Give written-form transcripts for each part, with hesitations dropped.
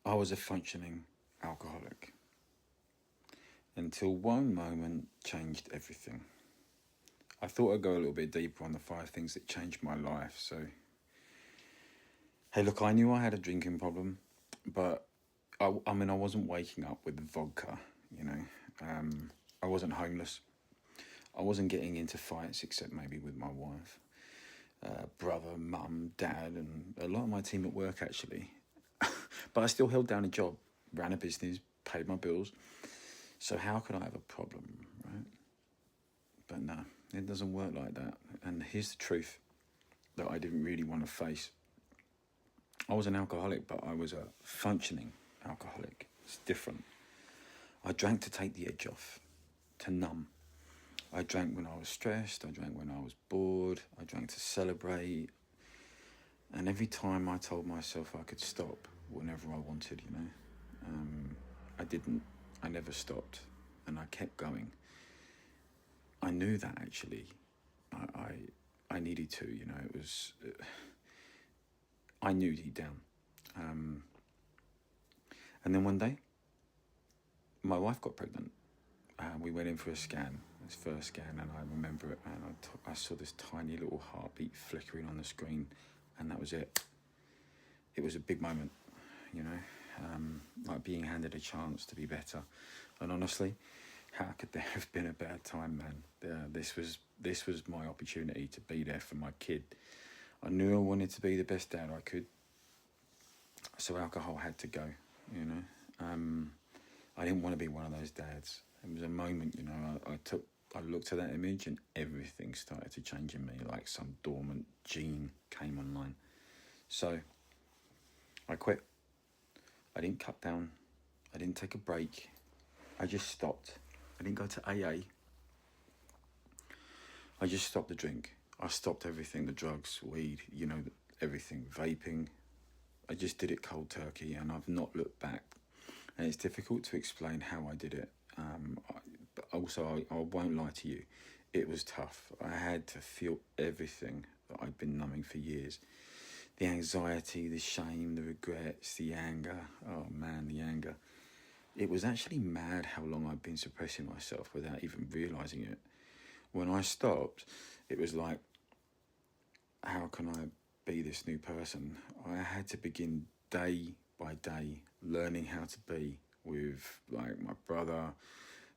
I was a functioning alcoholic until one moment changed everything. I thought I'd go a little bit deeper on the 5 things that changed my life. So, hey, look, I knew I had a drinking problem, but I wasn't waking up with vodka, I wasn't homeless. I wasn't getting into fights except maybe with my wife, brother, mum, dad, and a lot of my team at work, actually. But I still held down a job, ran a business, paid my bills. So how could I have a problem, right? But no, it doesn't work like that. And here's the truth that I didn't really want to face. I was an alcoholic, but I was a functioning alcoholic. It's different. I drank to take the edge off, to numb. I drank when I was stressed. I drank when I was bored. I drank to celebrate. And every time I told myself I could stop whenever I wanted, I didn't. I never stopped, and I kept going. I knew that actually. I needed to, it was. I knew deep down. And then one day, my wife got pregnant. We went in for a scan, this first scan, and I remember it, man. I saw this tiny little heartbeat flickering on the screen, and that was it. It was a big moment, like being handed a chance to be better. And honestly, how could there have been a better time, man? This was my opportunity to be there for my kid. I knew I wanted to be the best dad I could, so alcohol had to go, I didn't want to be one of those dads. It was a moment, I looked at that image and everything started to change in me, like some dormant gene came online. So I quit. I didn't cut down. I didn't take a break. I just stopped. I didn't go to AA. I just stopped the drink. I stopped everything, the drugs, weed, everything, vaping. I just did it cold turkey, and I've not looked back. And it's difficult to explain how I did it. But also, I won't lie to you. It was tough. I had to feel everything that I'd been numbing for years. The anxiety, the shame, the regrets, the anger. Oh man, the anger. It was actually mad how long I'd been suppressing myself without even realising it. When I stopped, it was like, how can I be this new person? I had to begin day by day learning how to be with like my brother,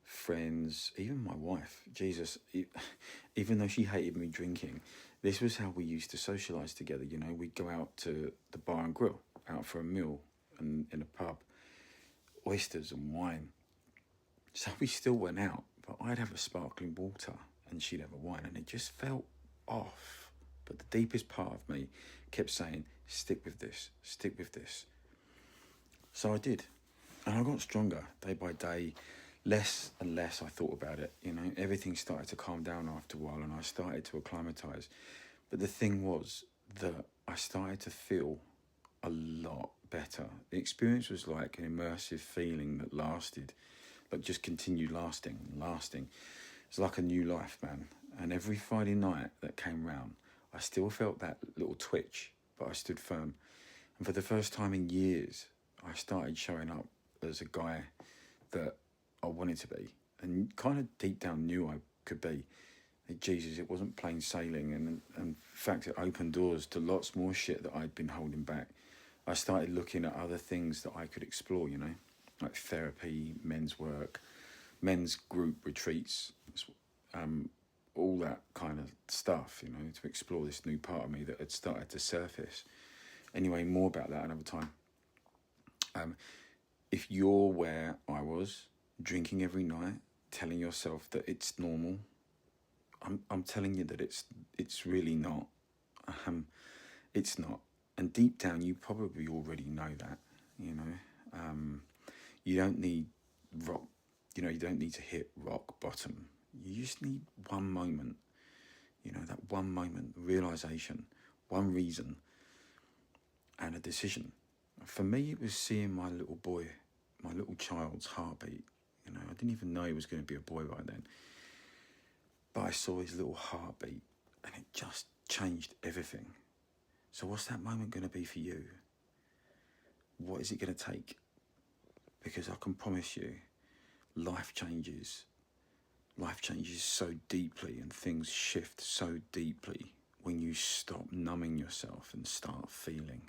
friends, even my wife. Jesus, even though she hated me drinking, this was how we used to socialise together. We'd go out to the bar and grill, out for a meal and in a pub, oysters and wine. So we still went out, but I'd have a sparkling water and she'd have a wine, and it just felt off. But the deepest part of me kept saying, stick with this, stick with this. So I did. And I got stronger day by day. Less and less I thought about it. Everything started to calm down after a while, and I started to acclimatise. But the thing was that I started to feel a lot better. The experience was like an immersive feeling that lasted, but just continued lasting. It's like a new life, man. And every Friday night that came round, I still felt that little twitch, but I stood firm. And for the first time in years, I started showing up as a guy that I wanted to be, and kind of deep down knew I could be. Jesus, it wasn't plain sailing, and in fact, it opened doors to lots more shit that I'd been holding back. I started looking at other things that I could explore, like therapy, men's work, men's group retreats, all that kind of stuff, to explore this new part of me that had started to surface. Anyway, more about that another time. If you're where I was, drinking every night, telling yourself that it's normal, I'm telling you that it's really not. It's not. And deep down, you probably already know that. You don't need rock. You don't need to hit rock bottom. You just need one moment. That one moment, realization, one reason, and a decision. For me, it was seeing my little boy, my little child's heartbeat. I didn't even know he was going to be a boy by then. But I saw his little heartbeat, and it just changed everything. So what's that moment going to be for you? what is it going to take? Because I can promise you, life changes. Life changes so deeply and things shift so deeply when you stop numbing yourself and start feeling.